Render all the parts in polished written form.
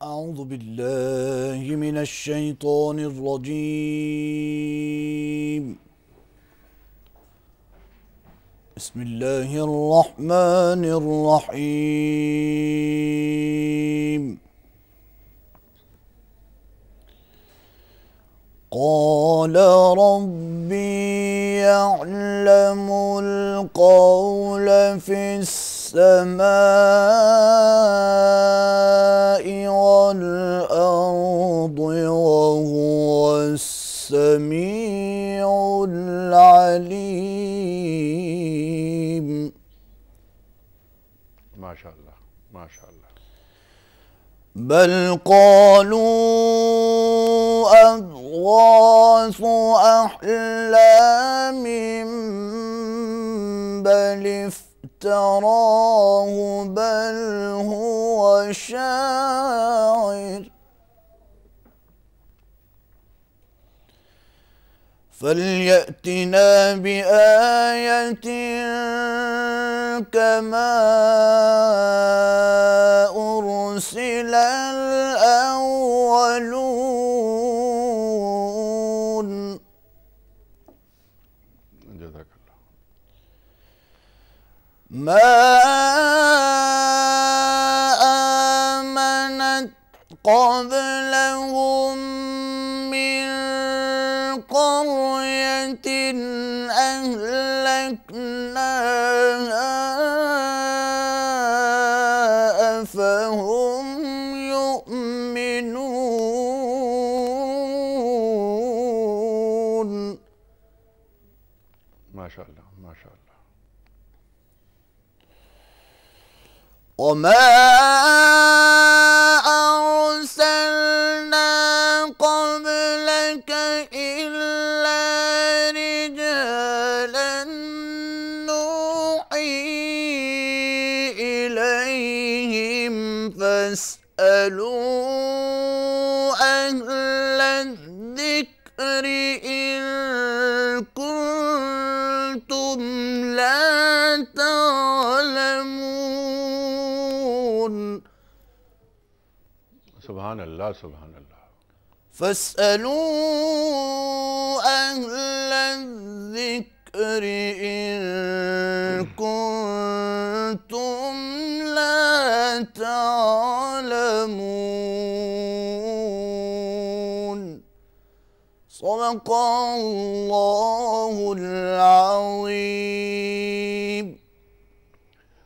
أعوذ بالله من الشيطان الرجيم. بسم الله الرحمن الرحيم. قال ربي يعلم القول في السماء والأرض وهو السميع العليم. ما شاء الله ما شاء الله. بل قالوا أضغاث أحلام بل افتراه بل هو شاعر فليأتنا بآية كما أرسل الأولون. جزاك الله. ما آمنت قبلهم من قرية أهلكناها أفهم يؤمنون. ما شاء الله ما شاء الله. وما أرسلنا قبلك إلا رجالا نوحي إليهم فاسألوا أهل الذكر إن كنتم لا تعلمون. سبحان اللہ سبحان اللہ. فاسألوا أهل الذكر إن كنتم لا تعلمون. صدق الله العظيم.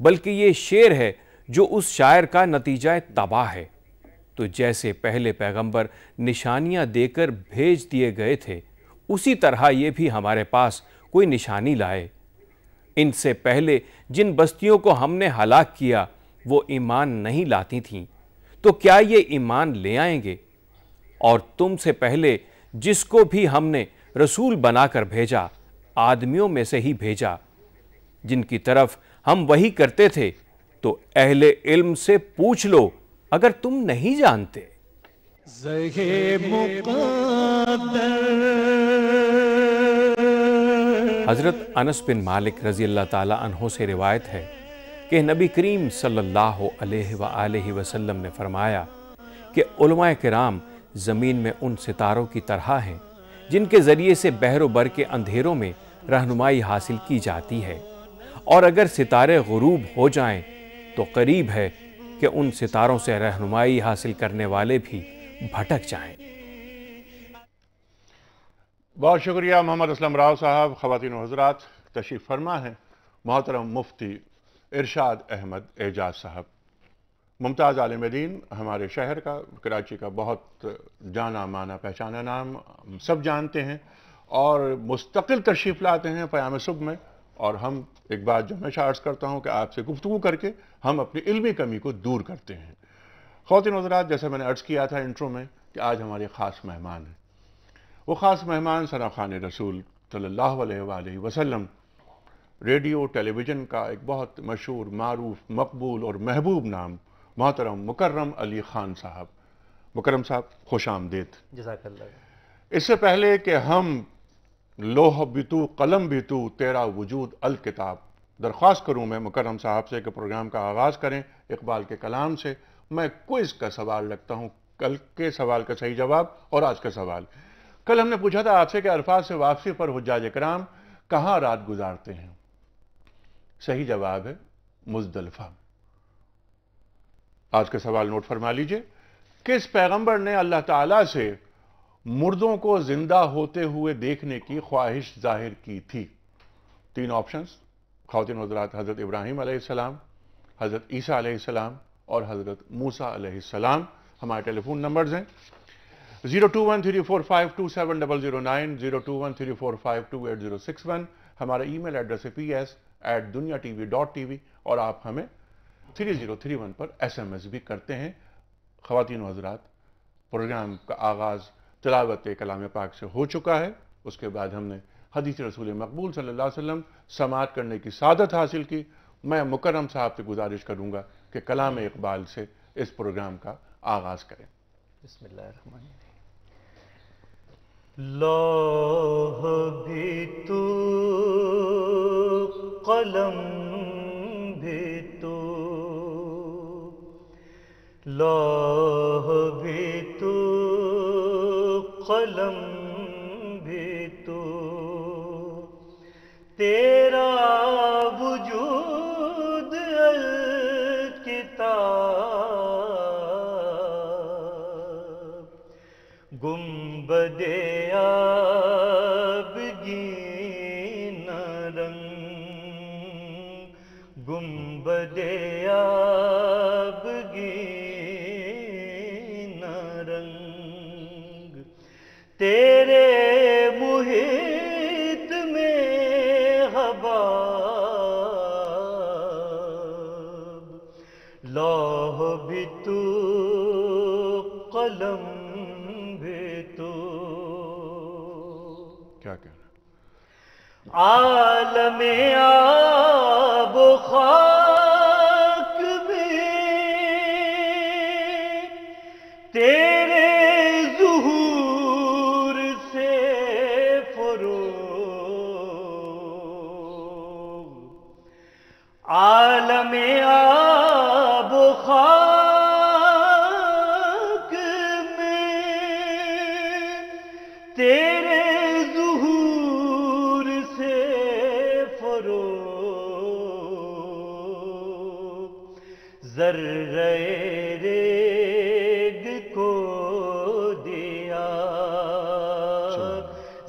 بلکہ یہ شعر ہے جو اس شاعر کا نتیجہ تباہ ہے۔ تو جیسے پہلے پیغمبر نشانیاں دے کر بھیج دیے گئے تھے، اسی طرح یہ بھی ہمارے پاس کوئی نشانی لائے۔ ان سے پہلے جن بستیوں کو ہم نے ہلاک کیا وہ ایمان نہیں لاتی تھیں، تو کیا یہ ایمان لے آئیں گے؟ اور تم سے پہلے جس کو بھی ہم نے رسول بنا کر بھیجا، آدمیوں میں سے ہی بھیجا، جن کی طرف ہم وحی کرتے تھے، تو اہل علم سے پوچھ لو اگر تم نہیں جانتے۔ حضرت انس بن مالک رضی اللہ تعالیٰ عنہ سے روایت ہے کہ نبی کریم صلی اللہ علیہ وآلہ وسلم نے فرمایا کہ علماء کرام زمین میں ان ستاروں کی طرح ہیں جن کے ذریعے سے بحر و بر کے اندھیروں میں رہنمائی حاصل کی جاتی ہے، اور اگر ستارے غروب ہو جائیں تو قریب ہے کہ ان ستاروں سے رہنمائی حاصل کرنے والے بھی بھٹک جائیں۔ بہت شکریہ محمد اسلم راؤ صاحب۔ خواتین و حضرات، تشریف فرما ہے محترم مفتی ارشاد احمد اعجاز صاحب، ممتاز عالم دین، ہمارے شہر کا، کراچی کا بہت جانا مانا پہچانا نام، ہم سب جانتے ہیں، اور مستقل تشریف لاتے ہیں پیام صبح میں، اور ہم ایک بات جو ہمیشہ عرض کرتا ہوں کہ آپ سے گفتگو کر کے ہم اپنی علمی کمی کو دور کرتے ہیں۔ خواتین و حضرات، جیسے میں نے عرض کیا تھا انٹرو میں کہ آج ہمارے خاص مہمان ہیں۔ وہ خاص مہمان ثنا خوان رسول صلی اللہ علیہ وآلہ وسلم، ریڈیو ٹیلی ویژن کا ایک بہت مشہور، معروف، مقبول اور محبوب نام، محترم مکرم علی خان صاحب۔ مکرم صاحب، خوش آمدید۔ جزاک اللہ۔ اس سے پہلے کہ ہم لوح بھی تو قلم بھی تو تیرا وجود الکتاب، درخواست کروں میں مکرم صاحب سے کہ پروگرام کا آغاز کریں اقبال کے کلام سے، میں کوئز کا سوال رکھتا ہوں، کل کے سوال کا صحیح جواب اور آج کا سوال۔ کل ہم نے پوچھا تھا آپ سے کہ عرفات سے واپسی پر حجاج کرام کہاں رات گزارتے ہیں؟ صحیح جواب ہے مزدلفہ۔ آج کا سوال نوٹ فرما لیجئے، کس پیغمبر نے اللہ تعالیٰ سے مردوں کو زندہ ہوتے ہوئے دیکھنے کی خواہش ظاہر کی تھی؟ تین آپشنز، خواتین و حضرات، حضرت ابراہیم علیہ السلام، حضرت عیسیٰ علیہ السلام اور حضرت موسیٰ علیہ السلام۔ ہمارے ٹیلی فون نمبرز ہیں 02134527009، 02134528061، ہمارا ای میل ایڈریس ہے ps@dunyatv.tv، اور آپ ہمیں 3031 پر SMS بھی کرتے ہیں۔ خواتین و حضرات، پروگرام کا آغاز تلاوت کلام پاک سے ہو چکا ہے، اس کے بعد ہم نے حدیث رسول مقبول صلی اللہ علیہ وسلم سماعت کرنے کی سعادت حاصل کی۔ میں مکرم صاحب سے گزارش کروں گا کہ کلام اقبال سے اس پروگرام کا آغاز کریں۔ بسم اللہ الرحمن الرحیم۔ لوح بھی تو قلم بھی تو، لوح بھی تو قلم بھی تو، تیرا وجود الکتاب، گنبد آبگین رنگ، گنبد آبگین رنگ، تیرے محیط میں حباب، لوح بھی تو قلم بھی تو، کیا کہنا؟ عالم آب و خاک بھی تیرے ظہور سے فروغ، عالم آب و خاک میں تیرے ظہور سے فروغ، ذرہ ریگ کو دیا،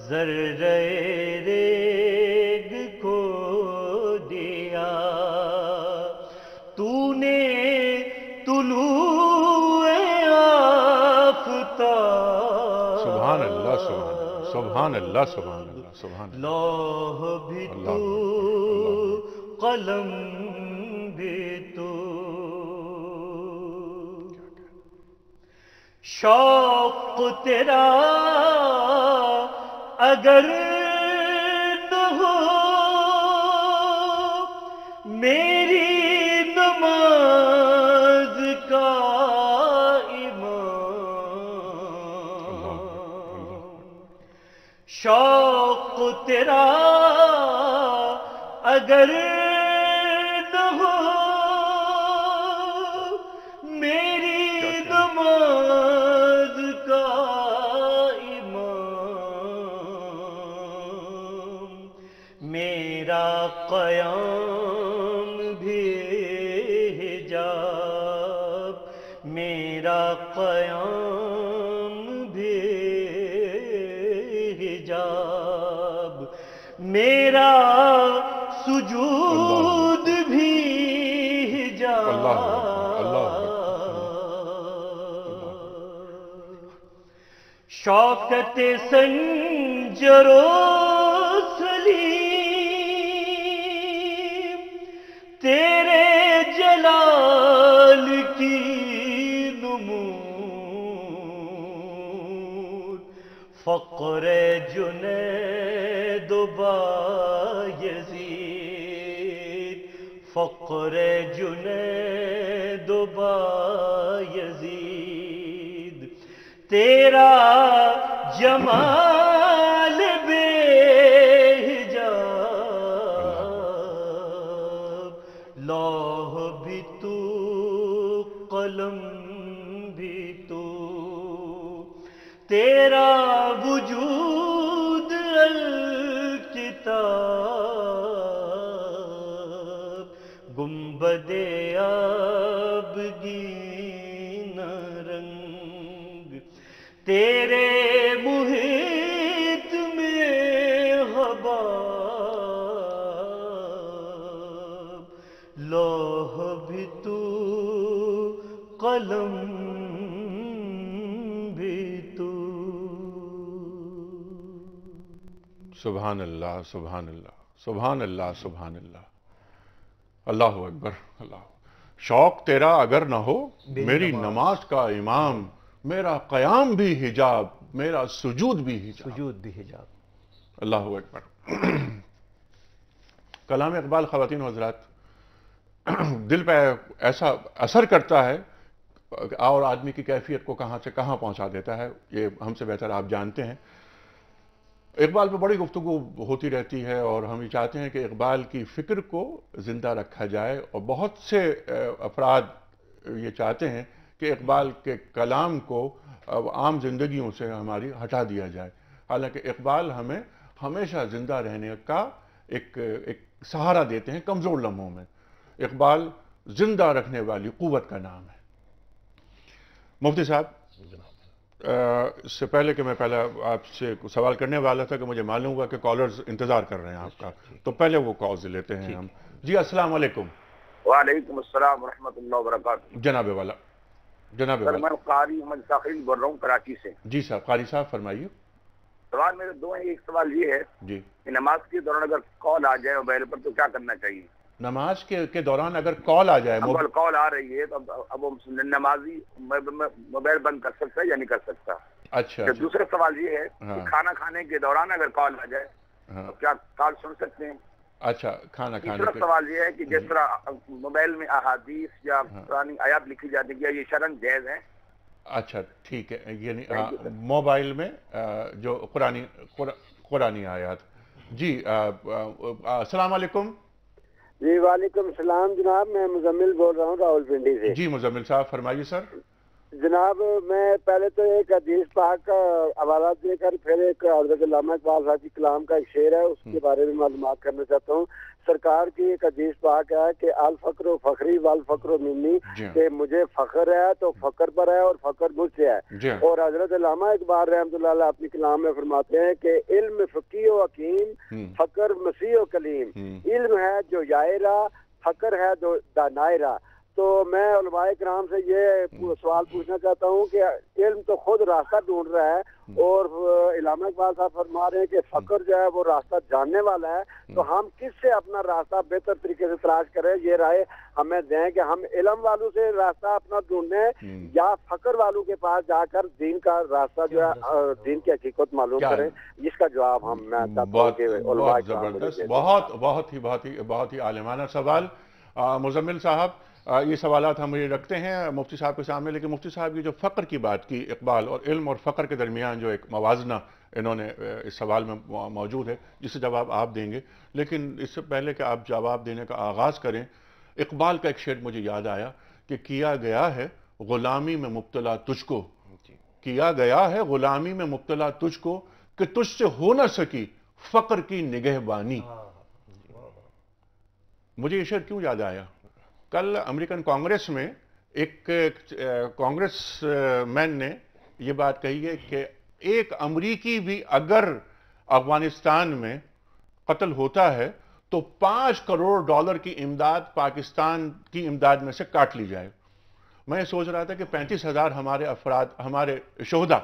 ذرہ ریگ کو دیا، تو نے طلوع آفتاب، سبحان اللہ سبحان اللہ سبحان اللہ سبحان اللہ. لوح بھی تو قلم بھی تو، شوق تیرا اگر نہ ہو میری نماز کا امام، شوق تیرا اگر نہ ہو میری نماز کا امام، میرا قیام بھی حجاب، میرا قیام بھی حجاب، میرا سجود بھی حجاب، شوکت سنجر و سلیم تیرے جلال کی نمود، فقر جنید و بایزید، فقر جنید و بایزید، تیرا جمال بے حجاب، لوح بھی تو قلم بھی تو، تیرا وجود الکتاب، گنبد آبگین رنگ تیرے محیط میں حباب، لوح بھی تو قلم بھی تو. سبحان اللہ سبحان اللہ سبحان اللہ سبحان اللہ. اللہ اکبر. اللہ. شوق تیرا اگر نہ ہو میری نماز کا امام، میرا قیام بھی حجاب، میرا سجود بھی حجاب. اللہ اکبر. کلام اقبال خواتین و حضرات دل پہ ایسا اثر کرتا ہے اور آدمی کی کیفیت کو کہاں سے کہاں پہنچا دیتا ہے، یہ ہم سے بہتر آپ جانتے ہیں. اقبال پہ بڑی گفتگو ہوتی رہتی ہے اور ہم یہ چاہتے ہیں کہ اقبال کی فکر کو زندہ رکھا جائے، اور بہت سے افراد یہ چاہتے ہیں کہ اقبال کے کلام کو عام زندگیوں سے ہماری ہٹا دیا جائے، حالانکہ اقبال ہمیں ہمیشہ زندہ رہنے کا ایک سہارا دیتے ہیں کمزور لمحوں میں. اقبال زندہ رکھنے والی قوت کا نام ہے. مفتی صاحب، اس سے پہلے کہ میں پہلے آپ سے سوال کرنے والا تھا کہ مجھے معلوم ہوا کہ کالرز انتظار کر رہے ہیں آپ کا، تو پہلے وہ کالز لیتے ہیں ہم. جی السلام علیکم. وعلیکم السلام ورحمۃ اللہ وبرکاتہ. جناب والا سر میں قاری محمد ثاقب بول رہا ہوں کراچی سے. جی صاحب. قاری صاحب فرمائیے. سوال میرے دو ہیں. ایک سوال یہ ہے جی کہ نماز کے دوران اگر کال آ جائے موبائل پر تو کیا کرنا چاہیے؟ نماز کے دوران اگر کال آ جائے، کال آ رہی ہے تو اب نمازی موبائل بند کر سکتا ہے یا نہیں کر سکتا؟ اچھا. دوسرا سوال یہ ہے کہ کھانا کھانے کے دوران اگر کال آ جائے تو کیا کال سن سکتے ہیں؟ اچھا. کھانا کھانے تیسرا سوال یہ ہے کہ جس طرح موبائل میں احادیث یا قرآنی آیات لکھی جاتی ہے یہ شرعاً جائز ہے؟ اچھا ٹھیک ہے. یعنی موبائل میں جو قرآنی آیات. جی السلام علیکم. جی وعلیکم السلام جناب. میں مزمل بول رہا ہوں راول پنڈی سے. جی مزمل صاحب فرمائیے سر. جناب میں پہلے تو ایک حدیث پاک کا حوالہ دے کر پھر ایک حضرت علامہ اقبال صاحب کی کلام کا ایک شعر ہے اس کے بارے میں معلومات کرنا چاہتا ہوں. سرکار کی ایک حدیث پاک ہے کہ الفقر و فخری والفقر منی، کہ مجھے فخر ہے تو فخر پر ہے اور فخر مجھ سے ہے. اور حضرت علامہ اقبال رحمۃ اللہ علیہ اپنی کلام میں فرماتے ہیں کہ علم فقیہ و حکیم، فخر مسیح و کلیم. علم ہے جو یائرہ، فخر ہے جو دانائرہ. تو میں علماء کرام سے یہ سوال پوچھنا چاہتا ہوں کہ علم تو خود راستہ ڈھونڈ رہا ہے اور علامہ اقبال صاحب فرما رہے ہیں کہ فقر جو ہے وہ راستہ جاننے والا ہے، تو ہم کس سے اپنا راستہ بہتر طریقے سے تلاش کریں؟ یہ رائے ہمیں دیں کہ ہم علم والوں سے راستہ اپنا ڈھونڈیں یا فقر والوں کے پاس جا کر دین کا راستہ جو ہے دین کی حقیقت معلوم کریں؟ جس کا جواب میں چاہتا ہوں کہ علماء کرام زبردست، بہت ہی عالمانہ سوال۔ مزمل صاحب، یہ سوالات ہم یہ رکھتے ہیں مفتی صاحب کے سامنے، لیکن مفتی صاحب کی جو فقر کی بات کی اقبال، اور علم اور فقر کے درمیان جو ایک موازنہ انہوں نے اس سوال میں موجود ہے جس سے جواب آپ دیں گے، لیکن اس سے پہلے کہ آپ جواب دینے کا آغاز کریں، اقبال کا ایک شعر مجھے یاد آیا کہ کیا گیا ہے غلامی میں مبتلا تجھ کو، کیا گیا ہے غلامی میں مبتلا تجھ کو کہ تجھ سے ہو نہ سکی فقر کی نگہبانی۔ مجھے یہ شعر کیوں یاد آیا؟ کل امریکن کانگریس میں ایک کانگریس مین نے یہ بات کہی ہے کہ ایک امریکی بھی اگر افغانستان میں قتل ہوتا ہے تو $5 کروڑ کی امداد پاکستان کی امداد میں سے کاٹ لی جائے۔ میں سوچ رہا تھا کہ 35,000 ہمارے شہداء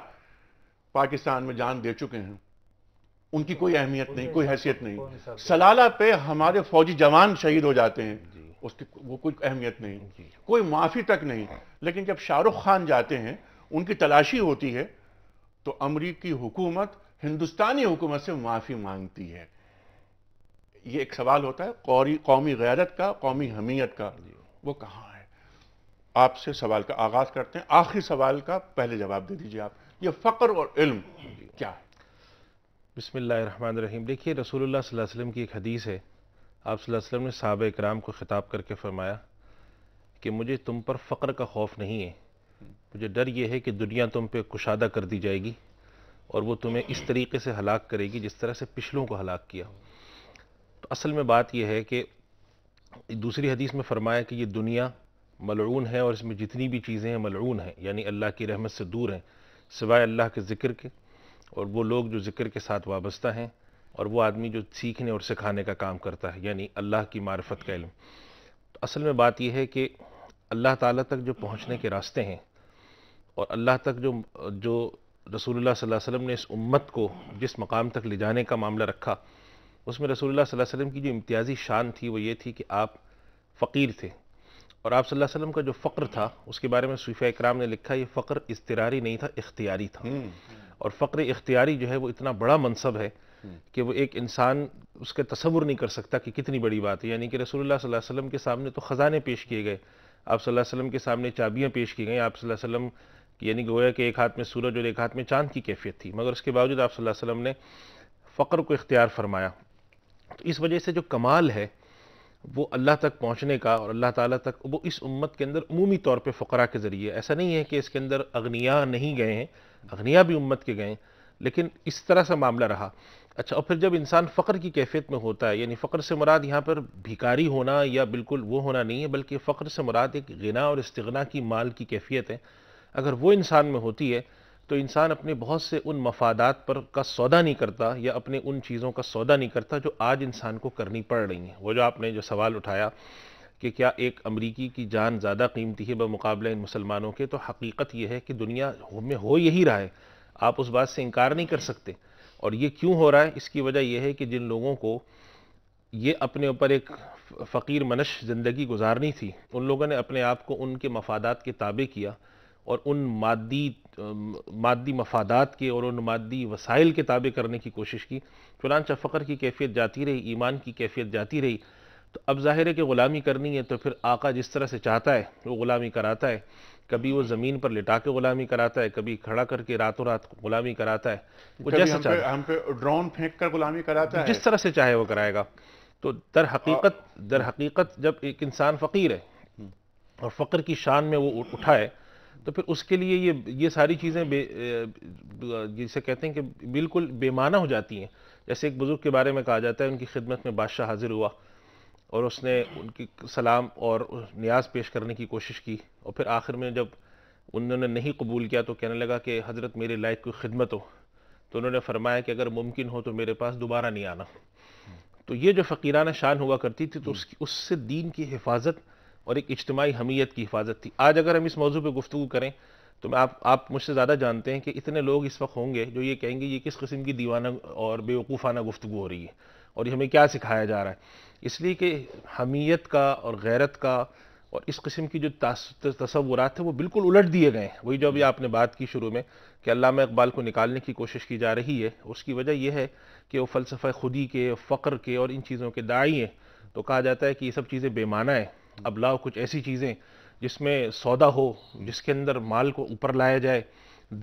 پاکستان میں جان دے چکے ہیں، ان کی کوئی اہمیت نہیں، کوئی حیثیت نہیں۔ سلالہ پہ ہمارے فوجی جوان شہید ہو جاتے ہیں، اس کی وہ کوئی اہمیت نہیں، کوئی معافی تک نہیں۔ لیکن جب شاہ رخ خان جاتے ہیں، ان کی تلاشی ہوتی ہے، تو امریکی حکومت ہندوستانی حکومت سے معافی مانگتی ہے۔ یہ ایک سوال ہوتا ہے قومی غیرت کا، قومی حمیت کا، وہ کہاں ہے؟ آپ سے سوال کا آغاز کرتے ہیں، آخری سوال کا پہلے جواب دے دیجئے آپ، یہ فقر اور علم کیا ہے؟ بسم اللہ الرحمن الرحیم۔ دیکھیے رسول اللہ صلی اللہ علیہ وسلم کی ایک حدیث ہے، آپ صلی اللہ علیہ وسلم نے صحابہ اکرام کو خطاب کر کے فرمایا کہ مجھے تم پر فقر کا خوف نہیں ہے، مجھے ڈر یہ ہے کہ دنیا تم پہ کشادہ کر دی جائے گی اور وہ تمہیں اس طریقے سے ہلاک کرے گی جس طرح سے پچھلوں کو ہلاک کیا۔ تو اصل میں بات یہ ہے کہ دوسری حدیث میں فرمایا کہ یہ دنیا ملعون ہے اور اس میں جتنی بھی چیزیں ہیں ملعون ہیں، یعنی اللہ کی رحمت سے دور ہیں سوائے اللہ کے ذکر کے، اور وہ لوگ جو ذکر کے ساتھ وابستہ ہیں، اور وہ آدمی جو سیکھنے اور سکھانے کا کام کرتا ہے، یعنی اللہ کی معرفت کا علم۔ تو اصل میں بات یہ ہے کہ اللہ تعالیٰ تک جو پہنچنے کے راستے ہیں، اور اللہ تک جو رسول اللہ صلی اللہ علیہ وسلم نے اس امت کو جس مقام تک لے جانے کا معاملہ رکھا، اس میں رسول اللہ صلی اللہ علیہ وسلم کی جو امتیازی شان تھی وہ یہ تھی کہ آپ فقیر تھے، اور آپ صلی اللہ علیہ وسلم کا جو فقر تھا اس کے بارے میں صوفیہ اکرام نے لکھا یہ فقر اضطراری نہیں تھا، اختیاری تھا۔ اور فقر اختیاری جو ہے وہ اتنا بڑا منصب ہے کہ وہ ایک انسان اس کے تصور نہیں کر سکتا کہ کتنی بڑی بات ہے۔ یعنی کہ رسول اللہ صلی اللہ علیہ وسلم کے سامنے تو خزانے پیش کیے گئے، آپ صلی اللہ علیہ وسلم کے سامنے چابیاں پیش کی گئیں، آپ صلی اللہ علیہ وسلم یعنی گویا کہ ایک ہاتھ میں سورج اور ایک ہاتھ میں چاند کی کیفیت تھی، مگر اس کے باوجود آپ صلی اللہ علیہ وسلم نے فقر کو اختیار فرمایا۔ تو اس وجہ سے جو کمال ہے وہ اللہ تک پہنچنے کا، اور اللہ تعالیٰ تک، وہ اس امت کے اندر عمومی طور پہ فقراء کے ذریعے، ایسا نہیں ہے کہ اس کے اندر اغنیاء نہیں گئے ہیں، اغنیاء بھی امت کے گئے، لیکن اس طرح سے معاملہ رہا۔ اچھا، اور پھر جب انسان فقر کی کیفیت میں ہوتا ہے، یعنی فقر سے مراد یہاں پر بھیکاری ہونا یا بالکل وہ ہونا نہیں ہے، بلکہ فقر سے مراد ایک غنا اور استغنا کی مال کی کیفیت ہے، اگر وہ انسان میں ہوتی ہے تو انسان اپنے بہت سے ان مفادات پر کا سودا نہیں کرتا، یا اپنے ان چیزوں کا سودا نہیں کرتا جو آج انسان کو کرنی پڑ رہی ہیں۔ وہ جو آپ نے جو سوال اٹھایا کہ کیا ایک امریکی کی جان زیادہ قیمتی ہے بمقابلہ ان مسلمانوں کے، تو حقیقت یہ ہے کہ دنیا میں ہو یہی رہا ہے، آپ اس بات سے انکار نہیں کر سکتے۔ اور یہ کیوں ہو رہا ہے؟ اس کی وجہ یہ ہے کہ جن لوگوں کو یہ اپنے اوپر ایک فقیر منش زندگی گزارنی تھی، ان لوگوں نے اپنے آپ کو ان کے مفادات کے تابع کیا، اور ان مادی مفادات کے اور ان مادی وسائل کے تابع کرنے کی کوشش کی، چنانچہ فقر کی کیفیت جاتی رہی، ایمان کی کیفیت جاتی رہی۔ تو اب ظاہر ہے کہ غلامی کرنی ہے تو پھر آقا جس طرح سے چاہتا ہے وہ غلامی کراتا ہے، کبھی وہ زمین پر لٹا کے غلامی کراتا ہے، کبھی کھڑا کر کے راتوں رات غلامی کراتا ہے، وہ جیسا چاہتا ہے، ہم پہ ڈرون پھینک کر غلامی کراتا ہے، جس طرح سے چاہے وہ کرائے گا۔ تو در حقیقت جب ایک انسان فقیر ہے اور فقر کی شان میں وہ اٹھائے تو پھر اس کے لیے یہ ساری چیزیں جسے کہتے ہیں کہ بالکل بے معنی ہو جاتی ہیں۔ جیسے ایک بزرگ کے بارے میں کہا جاتا ہے، ان کی خدمت میں بادشاہ حاضر ہوا اور اس نے ان کی سلام اور نیاز پیش کرنے کی کوشش کی، اور پھر آخر میں جب انہوں نے نہیں قبول کیا تو کہنے لگا کہ حضرت میرے لائق کوئی خدمت ہو، تو انہوں نے فرمایا کہ اگر ممکن ہو تو میرے پاس دوبارہ نہیں آنا۔ تو یہ جو فقیرانہ شان ہوا کرتی تھی تو اس سے دین کی حفاظت اور ایک اجتماعی حمیت کی حفاظت تھی. آج اگر ہم اس موضوع پہ گفتگو کریں تو آپ مجھ سے زیادہ جانتے ہیں کہ اتنے لوگ اس وقت ہوں گے جو یہ کہیں گے یہ کس قسم کی دیوانہ اور بیوقوفانہ گفتگو ہو رہی ہے اور یہ ہمیں کیا سکھایا جا رہا ہے. اس لیے کہ حمیت کا اور غیرت کا اور اس قسم کی جو تصورات ہیں وہ بالکل الٹ دیے گئے ہیں. وہی جو ابھی آپ نے بات کی شروع میں کہ علامہ اقبال کو نکالنے کی کوشش کی جا رہی ہے، اس کی وجہ یہ ہے کہ وہ فلسفہ خودی کے، فقر کے اور ان چیزوں کے داعی ہیں. تو کہا جاتا ہے کہ یہ سب چیزیں بے معنی ہیں. اب لاؤ کچھ ایسی چیزیں جس میں سودا ہو، جس کے اندر مال کو اوپر لایا جائے،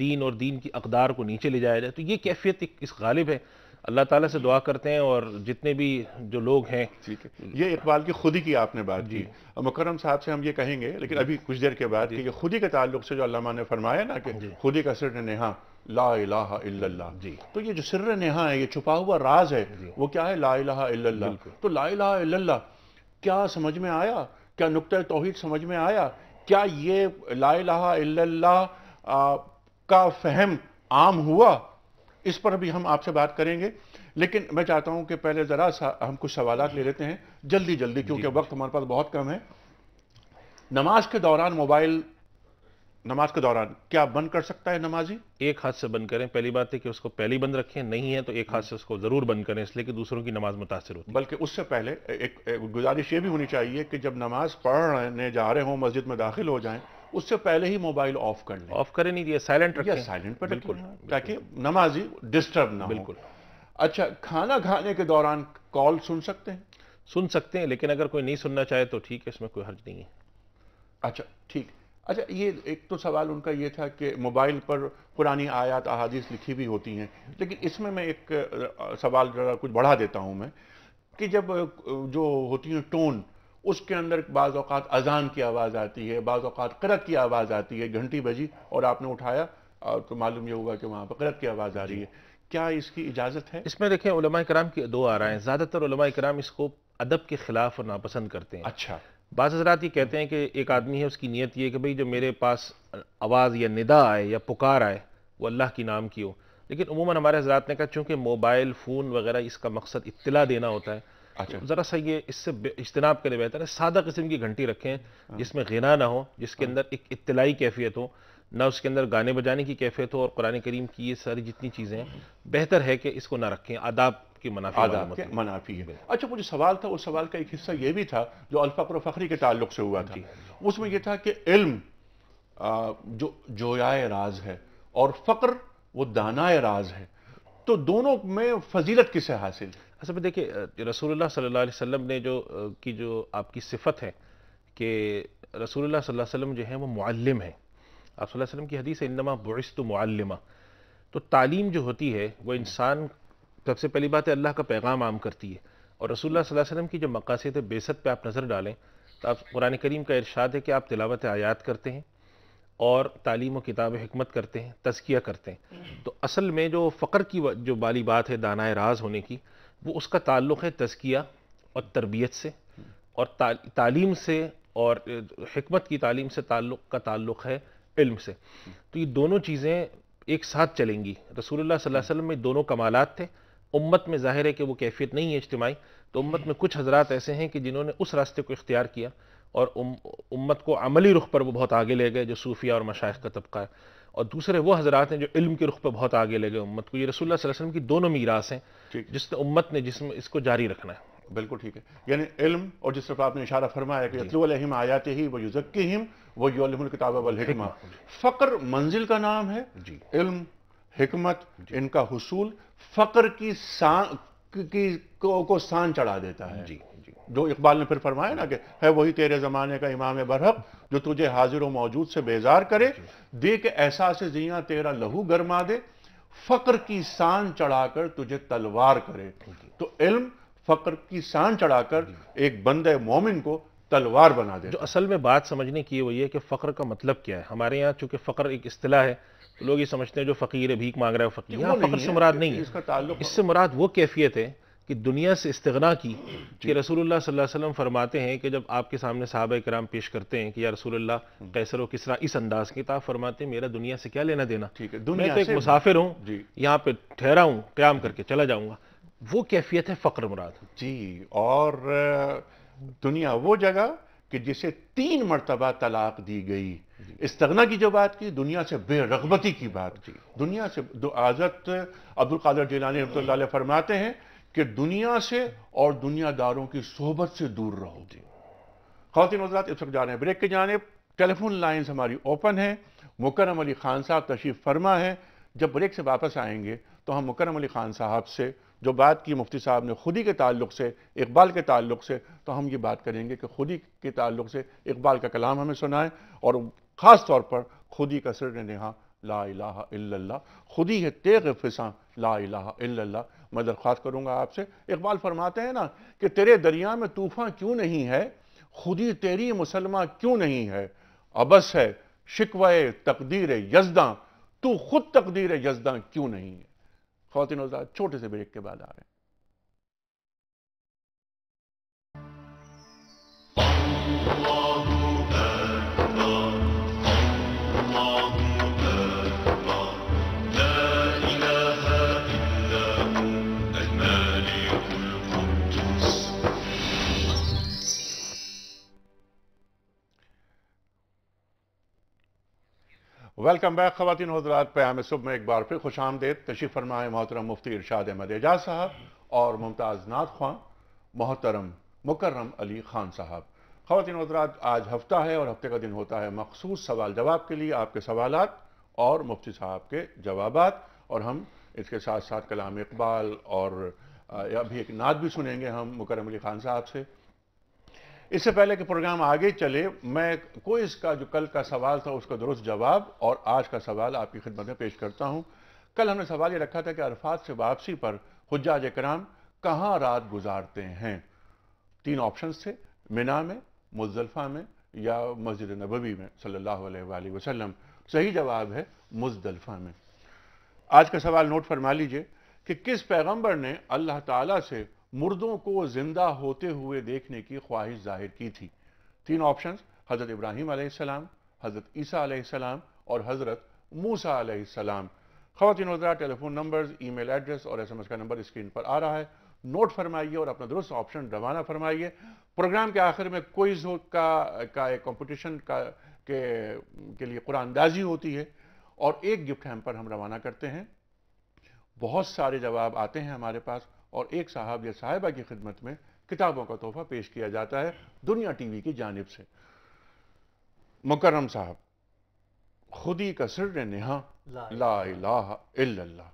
دین اور دین کی اقدار کو نیچے لے جایا جائے. تو یہ کیفیت اس غالب ہے. اللہ تعالیٰ سے دعا کرتے ہیں اور جتنے بھی جو لوگ ہیں. ٹھیک ہے، یہ اقبال کی خودی کی آپ نے بات کی. مکرم صاحب سے ہم یہ کہیں گے لیکن ابھی کچھ دیر کے بعد کہ یہ خودی کے تعلق سے جو علامہ نے فرمایا نا کہ خودی کا سر نہا لا الہ الا اللہ، تو یہ جو سر نہا ہے، یہ چھپا ہوا راز ہے، وہ کیا ہے؟ لا الہ الا اللہ. تو لا الہ الا اللہ کیا سمجھ میں آیا؟ کیا نقطہ توحید سمجھ میں آیا؟ کیا یہ لا الہ الا اللہ کا فہم عام ہوا؟ اس پر بھی ہم آپ سے بات کریں گے، لیکن میں چاہتا ہوں کہ پہلے ذرا سا ہم کچھ سوالات لے لیتے ہیں جلدی کیونکہ وقت ہمارے پاس بہت کم ہے. نماز کے دوران موبائل، نماز کے دوران کیا بند کر سکتا ہے نمازی؟ ایک ہاتھ سے بند کریں. پہلی بات ہے کہ اس کو پہلے بند رکھیں، نہیں ہے تو ایک ہاتھ سے اس کو ضرور بند کریں، اس لیے کہ دوسروں کی نماز متاثر ہوتی ہے. بلکہ اس سے پہلے ایک گزارش یہ بھی ہونی چاہیے کہ جب نماز پڑھنے جا رہے ہوں، مسجد میں داخل ہو جائیں، اس سے پہلے ہی موبائل آف کر لیں. آف کریں نہیں دیا، سائلنٹ رکھیں. سائلنٹ پر بالکل، تاکہ نمازی ڈسٹرب نہ ہو. بالکل. اچھا، کھانا کھانے کے دوران کال سن سکتے ہیں؟ سن سکتے ہیں، لیکن اگر کوئی نہیں سننا چاہے تو ٹھیک ہے، اس میں کوئی حرج نہیں ہے. اچھا ٹھیک. اچھا، یہ ایک تو سوال ان کا یہ تھا کہ موبائل پر پرانی آیات احادیث لکھی بھی ہوتی ہیں، لیکن اس میں ایک سوال ذرا کچھ بڑھا دیتا ہوں میں کہ جب جو ہوتی ہیں ٹون، اس کے اندر بعض اوقات اذان کی آواز آتی ہے، بعض اوقات قرأت کی آواز آتی ہے، گھنٹی بجی اور آپ نے اٹھایا تو معلوم یہ ہوگا کہ وہاں پر قرأت کی آواز آ رہی ہے. کیا اس کی اجازت ہے؟ اس میں دیکھیں علماء کرام کی دو آراء ہیں. زیادہ تر علماء کرام اس کو ادب کے خلاف اور ناپسند کرتے ہیں. اچھا. بعض حضرات یہ کہتے ہیں کہ ایک آدمی ہے، اس کی نیت یہ ہے کہ بھئی جو میرے پاس آواز یا ندا آئے یا پکار آئے وہ اللہ کی نام کی ہو. لیکن عموماً ہمارے حضرات نے کہا چونکہ موبائل فون وغیرہ اس کا مقصد اطلاع دینا ہوتا ہے، ذرا سا یہ اس سے اجتناب کرے بہتر ہے. سادہ قسم کی گھنٹی رکھیں جس میں غنا نہ ہو، جس کے اندر ایک اطلاعی کیفیت ہو، نہ اس کے اندر گانے بجانے کی کیفیت ہو. اور قرآن کریم کی یہ ساری جتنی چیزیں ہیں بہتر ہے کہ اس کو نہ رکھیں. آداب کی منافی ہے. اچھا، وہ جو سوال تھا، اس سوال کا ایک حصہ یہ بھی تھا جو الفقر و فخری کے تعلق سے ہوا تھا. اس میں یہ تھا کہ علم جو جویائے راز ہے اور فقر وہ دانائے راز ہے، تو دونوں میں فضیلت کسے حاصل؟ اصل میں دیکھیں رسول اللہ صلی اللہ علیہ وسلم نے جو آپ کی صفت ہے کہ رسول اللہ صلی اللہ علیہ وسلم جو ہیں وہ معلم ہیں. آپ صلی اللہ علیہ وسلم کی حدیث ہے انما بعثت معلما. تو تعلیم جو ہوتی ہے وہ انسان، سب سے پہلی بات ہے اللہ کا پیغام عام کرتی ہے. اور رسول اللہ صلی اللہ علیہ وسلم کی جو مقاصد بعثت پہ آپ نظر ڈالیں تو آپ قرآن کریم کا ارشاد ہے کہ آپ تلاوت آیات کرتے ہیں اور تعلیم و کتاب حکمت کرتے ہیں، تزکیہ کرتے ہیں. تو اصل میں جو فقر کی جو بالی بات ہے دانائے راز ہونے کی، وہ اس کا تعلق ہے تزکیہ اور تربیت سے اور تعلیم سے، اور حکمت کی تعلیم سے تعلق ہے علم سے. تو یہ دونوں چیزیں ایک ساتھ چلیں گی. رسول اللہ صلی اللہ علیہ وسلم میں دونوں کمالات تھے. امت میں ظاہر ہے کہ وہ کیفیت نہیں ہے اجتماعی، تو امت میں کچھ حضرات ایسے ہیں کہ جنہوں نے اس راستے کو اختیار کیا اور امت کو عملی رخ پر وہ بہت آگے لے گئے، جو صوفیہ اور مشائخ کا طبقہ ہے. اور دوسرے وہ حضرات ہیں جو علم کے رخ پہ بہت آگے لے گئے امت کو. یہ رسول اللہ صلی اللہ علیہ وسلم کی دونوں میراث ہیں جس نے امت نے اس کو جاری رکھنا ہے. بالکل ٹھیک ہے. یعنی علم، اور جس طرف آپ نے اشارہ فرمایا کہ یتلو علیہم آیاتہ ویزکیہم ویعلمہم الکتاب والحکمہ. فقر منزل کا نام ہے، علم، حکمت ان کا حصول فقر کو سان چڑھا دیتا ہے. جو اقبال نے پھر فرمایا نا کہ ہے وہی تیرے زمانے کا امام برحق جو تجھے حاضر و موجود سے بیزار کرے، دے کے احساس زیاں تیرا لہو گرما دے، فقر کی سان چڑھا کر تجھے تلوار کرے. تو علم فقر کی سان چڑھا کر ایک بندہ مومن کو تلوار بنا دے. جو اصل میں بات سمجھنے کی وہ یہ کہ فقر کا مطلب کیا ہے. ہمارے یہاں چونکہ فقر ایک اصطلاح ہے تو لوگ یہ سمجھتے ہیں جو فقیر ہے، بھیک مانگ رہا ہے فقیر. یہاں فقر سے مراد نہیں ہے. اس سے مراد وہ کیفیت ہے کہ دنیا سے استغنا کی. کہ رسول اللہ صلی اللہ علیہ وسلم فرماتے ہیں کہ جب آپ کے سامنے صحابہ کرام پیش کرتے ہیں کہ یا رسول اللہ قیصر و کسریٰ اس انداز کی، تو آپ فرماتے ہیں میرا دنیا سے کیا لینا دینا، میں تو ایک مسافر ہوں، یہاں پہ ٹھہرا ہوں، قیام کر کے چلا جاؤں گا. وہ کیفیت ہے فقر مراد. جی. اور دنیا وہ جگہ کہ جسے 3 مرتبہ طلاق دی گئی. استغنا کی جو بات کی، دنیا سے بے رغبتی کی بات کی. دنیا سے حضرت عبد القادر جیلانی رحمۃ اللہ علیہ فرماتے ہیں کہ دنیا سے اور دنیا داروں کی صحبت سے دور رہو. خواتین و حضرات، اس وقت جا رہے ہیں بریک کی جانب. ٹیلی فون لائنز ہماری اوپن ہیں. مکرم علی خان صاحب تشریف فرما ہے. جب بریک سے واپس آئیں گے تو ہم مکرم علی خان صاحب سے جو بات کی مفتی صاحب نے خودی کے تعلق سے، اقبال کے تعلق سے، تو ہم یہ بات کریں گے کہ خودی کے تعلق سے اقبال کا کلام ہمیں سنائیں، اور خاص طور پر خودی کا سر نہاں لا الہ الا اللہ، خودی ہے تیغ فساں لا الہ الا اللہ. میں درخواست کروں گا آپ سے. اقبال فرماتے ہیں نا کہ تیرے دریا میں طوفان کیوں نہیں ہے، خودی تیری مسلمہ کیوں نہیں ہے، عبث ہے شکوہ تقدیر یزداں، تو خود تقدیر یزداں کیوں نہیں ہے. خواتین و حضرات، چھوٹے سے بریک کے بعد آ رہے ہیں. ویلکم بیک خواتین و حضرات. پیام صبح میں ایک بار پھر خوش آمدید. تشریف فرمائے محترم مفتی ارشاد احمد اعجاز صاحب اور ممتاز نعت خواں محترم مکرم علی خان صاحب. خواتین و حضرات، آج ہفتہ ہے اور ہفتے کا دن ہوتا ہے مخصوص سوال جواب کے لیے. آپ کے سوالات اور مفتی صاحب کے جوابات، اور ہم اس کے ساتھ ساتھ کلام اقبال اور ابھی ایک نعت بھی سنیں گے ہم مکرم علی خان صاحب سے. اس سے پہلے کہ پروگرام آگے چلے، میں کوئز کا جو کل کا سوال تھا اس کا درست جواب اور آج کا سوال آپ کی خدمت میں پیش کرتا ہوں. کل ہم نے سوال یہ رکھا تھا کہ عرفات سے واپسی پر حجاج کرام کہاں رات گزارتے ہیں. 3 آپشنز تھے: منا میں، مزدلفہ میں، یا مسجد نبوی میں صلی اللہ علیہ وآلہ وسلم. صحیح جواب ہے مزدلفہ میں. آج کا سوال نوٹ فرما لیجئے کہ کس پیغمبر نے اللہ تعالیٰ سے مردوں کو زندہ ہوتے ہوئے دیکھنے کی خواہش ظاہر کی تھی. 3 آپشنز: حضرت ابراہیم علیہ السلام، حضرت عیسیٰ علیہ السلام اور حضرت موسیٰ علیہ السلام. خواتین و حضرات، ٹیلی فون نمبرز، ای میل ایڈریس اور SMS کا نمبر اسکرین پر آ رہا ہے. نوٹ فرمائیے اور اپنا درست آپشن روانہ فرمائیے. پروگرام کے آخر میں کوئز کا ایک کمپٹیشن کے لیے قرآن اندازی ہوتی ہے اور ایک گفٹ ہیمپر ہم روانہ کرتے ہیں. بہت سارے جواب آتے ہیں ہمارے پاس اور ایک صاحب یا صاحبہ کی خدمت میں کتابوں کا تحفہ پیش کیا جاتا ہے دنیا ٹی وی کی جانب سے. مکرم صاحب، خودی کا سر نہاں لا الہ الا اللہ،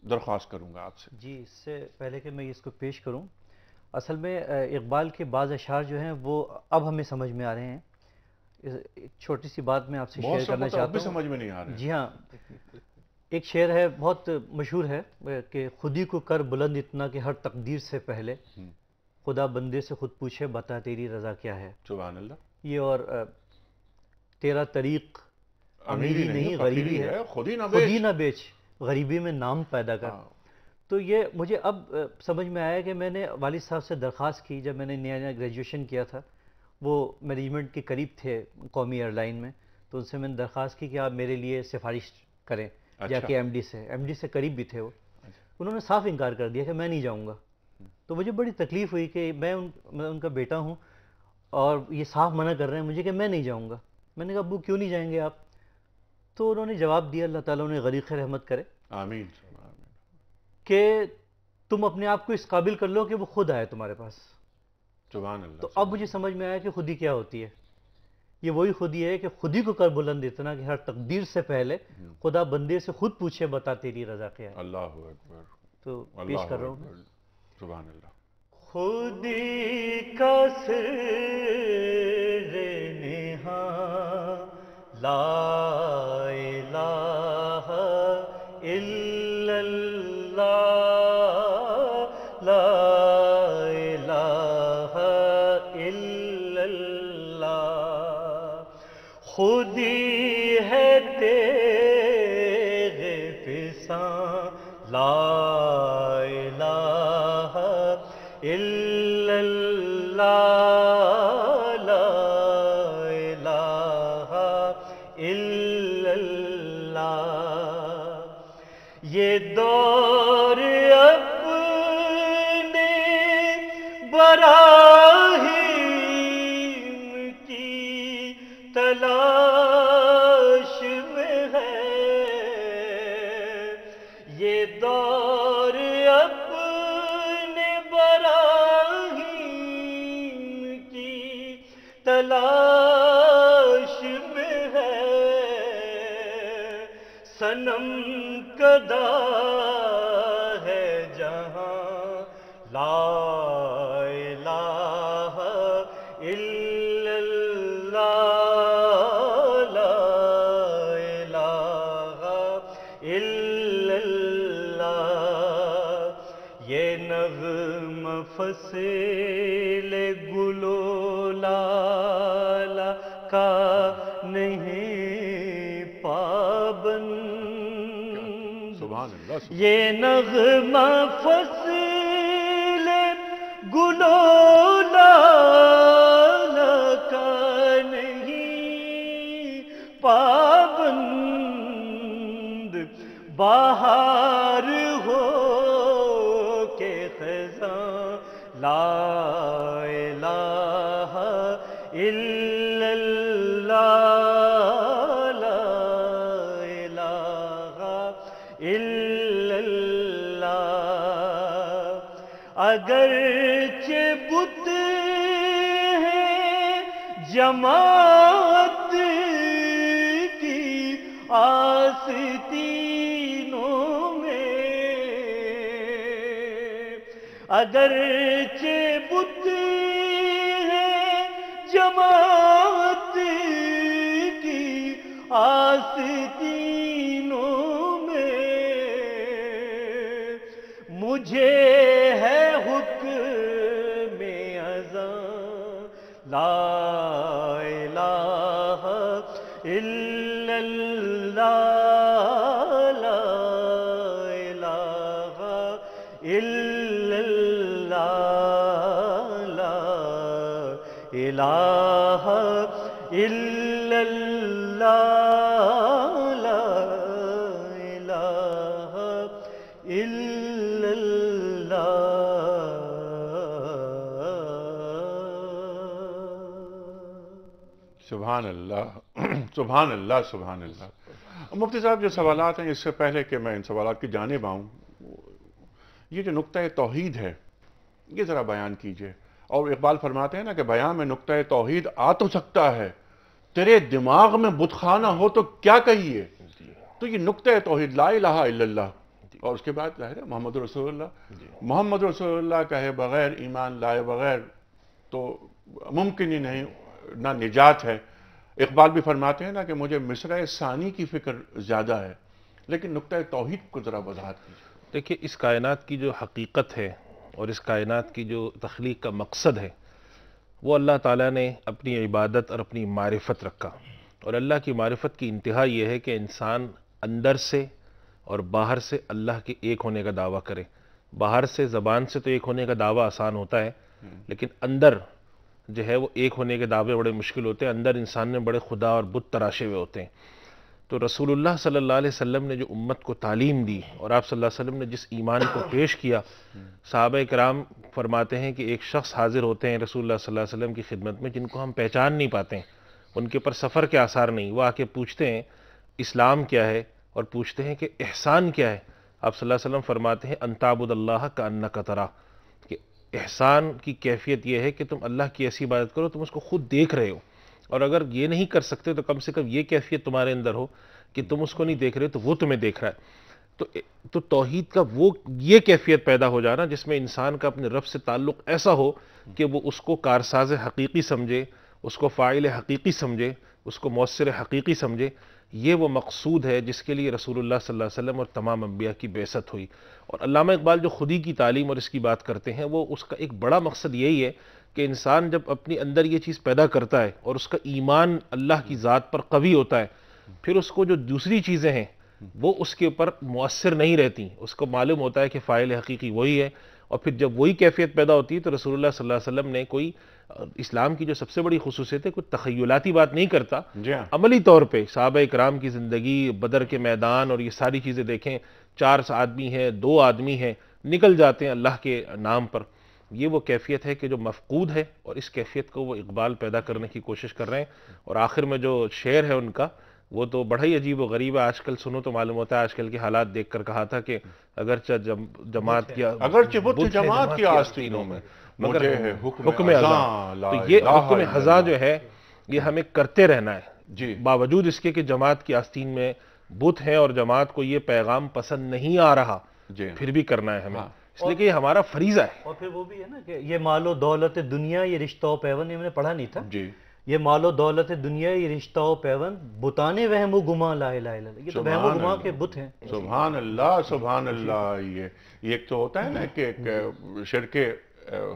درخواست کروں گا آپ سے. جی، اس سے پہلے کہ میں اس کو پیش کروں، اصل میں اقبال کے بعض اشعار جو ہیں وہ اب ہمیں سمجھ میں آ رہے ہیں. ایک چھوٹی سی بات میں آپ سے شیئر کرنا چاہتا ہوں. سمجھ میں نہیں آ رہے. جی ہاں، ایک شعر ہے بہت مشہور ہے کہ خودی کو کر بلند اتنا کہ ہر تقدیر سے پہلے خدا بندے سے خود پوچھے بتا تیری رضا کیا ہے. سبحان اللہ. یہ اور تیرا طریق امیری نہیں غریبی ہے، خودی نہ بیچ غریبی میں نام پیدا کر. تو یہ مجھے اب سمجھ میں آیا کہ میں نے والد صاحب سے درخواست کی جب میں نے نیا گریجویشن کیا تھا. وہ مینجمنٹ کے قریب تھے قومی ایئر لائن میں، تو ان سے میں نے درخواست کی کہ آپ میرے لیے سفارش کریں جا کے ایم ڈی سے قریب بھی تھے وہ. انہوں نے صاف انکار کر دیا کہ میں نہیں جاؤں گا. تو مجھے بڑی تکلیف ہوئی کہ میں ان کا بیٹا ہوں اور یہ صاف منع کر رہے ہیں مجھے کہ میں نہیں جاؤں گا. میں نے کہا ابو کیوں نہیں جائیں گے آپ؟ تو انہوں نے جواب دیا، اللہ تعالیٰ انہیں غریق رحمت کرے، آمین، کہ تم اپنے آپ کو اس قابل کر لو کہ وہ خود آئے تمہارے پاس. سبحان اللہ. تو اب مجھے سمجھ میں آیا کہ خودی کیا ہوتی ہے. یہ وہی خودی ہے کہ خودی کو کر بلند اتنا کہ ہر تقدیر سے پہلے خدا بندے سے خود پوچھے بتا تیری رضا کیا ہے. اللہ اکبر. تو پیش کر رہا ہوں. سبحان اللہ. خودی کا سر نہاں لا الہ الا اللہ، لا الہ الا اللہ. خودی ہے تیغ فساں، لا الہ الا اللہ، لا الہ الا اللہ. یہ دور اپنے براہیم تلاش میں ہے، یہ دور اپنے براہیم کی تلاش میں ہے، صنم کدا ہے جہاں لا الہ الا اللہ، لا الہ الا اللہ، یہ نغمہ فصیل گل و لالا کا نہیں پابند، سبحان اللہ، یہ نغمہ فصیل گل و لالا کا نہیں پابند، بہار ہو کے خزاں لا الہ الا اللہ، لا الہ الا اللہ، اگرچہ بت ہیں جماعت کی آستینوں میں، اگرچہ بت ہیں جماعت کی آستینوں میں، مجھے ہے حکم اذاں لا الہ الا اللہ، لا الہ الا اللہ، لا الہ الا اللہ، لا الہ الا اللہ۔ سبحان اللہ، سبحان اللہ، سبحان اللہ۔ مفتی صاحب، جو سوالات ہیں، اس سے پہلے کہ میں ان سوالات کی جانب آؤں، یہ جو نقطہ توحید ہے یہ ذرا بیان کیجئے۔ اور اقبال فرماتے ہیں نا کہ بیان میں نقطہ توحید آ تو سکتا ہے، تیرے دماغ میں بت خانہ ہو تو کیا کہیے۔ تو یہ نقطہ توحید لا الہ الا اللہ، اور اس کے بعد ظاہر ہے محمد رسول اللہ، محمد رسول اللہ کہے بغیر، ایمان لائے بغیر تو ممکن ہی نہیں، نہ نجات ہے۔ اقبال بھی فرماتے ہیں نا کہ مجھے مصرع ثانی کی فکر زیادہ ہے، لیکن نقطہ توحید کو ذرا وضاحت کیجیے۔ دیکھیے، اس کائنات کی جو حقیقت ہے اور اس کائنات کی جو تخلیق کا مقصد ہے، وہ اللہ تعالیٰ نے اپنی عبادت اور اپنی معرفت رکھا، اور اللہ کی معرفت کی انتہا یہ ہے کہ انسان اندر سے اور باہر سے اللہ کے ایک ہونے کا دعویٰ کرے۔ باہر سے زبان سے تو ایک ہونے کا دعویٰ آسان ہوتا ہے، لیکن اندر جو ہے وہ ایک ہونے کے دعوے بڑے مشکل ہوتے ہیں۔ اندر انسان نے بڑے خدا اور بت تراشے ہوئے ہوتے ہیں۔ تو رسول اللہ صلی اللہ علیہ وسلم نے جو امت کو تعلیم دی، اور آپ صلی اللہ علیہ وسلم نے جس ایمان کو پیش کیا، صحابہ کرام فرماتے ہیں کہ ایک شخص حاضر ہوتے ہیں رسول اللہ صلی اللہ علیہ وسلم کی خدمت میں جن کو ہم پہچان نہیں پاتے ہیں، ان کے پر سفر کے آثار نہیں۔ وہ آ کے پوچھتے ہیں اسلام کیا ہے، اور پوچھتے ہیں کہ احسان کیا ہے۔ آپ صلی اللہ علیہ وسلم فرماتے ہیں ان تعبد اللہ کأنک تراہ، کہ احسان کی کیفیت یہ ہے کہ تم اللہ کی ایسی عبادت کرو تم اس کو خود دیکھ رہے ہو، اور اگر یہ نہیں کر سکتے تو کم سے کم یہ کیفیت تمہارے اندر ہو کہ تم اس کو نہیں دیکھ رہے تو وہ تمہیں دیکھ رہا ہے۔ تو توحید کا وہ یہ کیفیت پیدا ہو جانا جس میں انسان کا اپنے رب سے تعلق ایسا ہو کہ وہ اس کو کارساز حقیقی سمجھے، اس کو فاعل حقیقی سمجھے، اس کو مؤثر حقیقی سمجھے، یہ وہ مقصود ہے جس کے لیے رسول اللہ صلی اللہ علیہ وسلم اور تمام انبیاء کی بعثت ہوئی۔ اور علامہ اقبال جو خودی کی تعلیم اور اس کی بات کرتے ہیں، وہ اس کا ایک بڑا مقصد یہی ہے کہ انسان جب اپنی اندر یہ چیز پیدا کرتا ہے اور اس کا ایمان اللہ کی ذات پر قوی ہوتا ہے، پھر اس کو جو دوسری چیزیں ہیں وہ اس کے اوپر مؤثر نہیں رہتی، اس کو معلوم ہوتا ہے کہ فاعل حقیقی وہی ہے۔ اور پھر جب وہی کیفیت پیدا ہوتی ہے تو رسول اللہ صلی اللہ علیہ وسلم نے کوئی اسلام کی جو سب سے بڑی خصوصیت ہے، کوئی تخیلاتی بات نہیں کرتا، عملی طور پہ صحابہ اکرام کی زندگی، بدر کے میدان اور یہ ساری چیزیں دیکھیں، 4 آدمی ہیں، 2 آدمی ہیں، نکل جاتے ہیں اللہ کے نام پر، یہ وہ کیفیت ہے کہ جو مفقود ہے، اور اس کیفیت کو وہ اقبال پیدا کرنے کی کوشش کر رہے ہیں۔ اور آخر میں جو شعر ہے ان کا وہ تو بڑا ہی عجیب و غریب ہے، آج کل سنو تو معلوم ہوتا ہے آج کل کے حالات دیکھ کر کہا تھا کہ اگرچہ جماعت کی اگرچہ بت جماعت کی آستینوں میں مگر مجھے ہے حکم ازاں، تو یہ حکم ازاں جو ہے یہ ہمیں کرتے رہنا ہے، جی باوجود اس کے کہ جماعت کی آستین میں بت ہیں اور جماعت کو یہ پیغام پسند نہیں آ رہا، جی پھر بھی کرنا ہے ہمیں، اس لیے کہ یہ ہمارا فریضہ ہے۔ اور پھر وہ بھی ہے نا کہ یہ مال و دولت دنیا یہ رشتہ و پیون، یہ میں نے پڑھا نہیں تھا، جی یہ مال و دولت دنیا یہ رشتہ و پیون، بتانے وہم و گماں لا الہ الا اللہ، یہ تو وہم و گماں کے بت ہیں۔ سبحان اللہ سبحان اللہ۔ یہ ایک تو ہوتا ہے نا کہ ایک شرک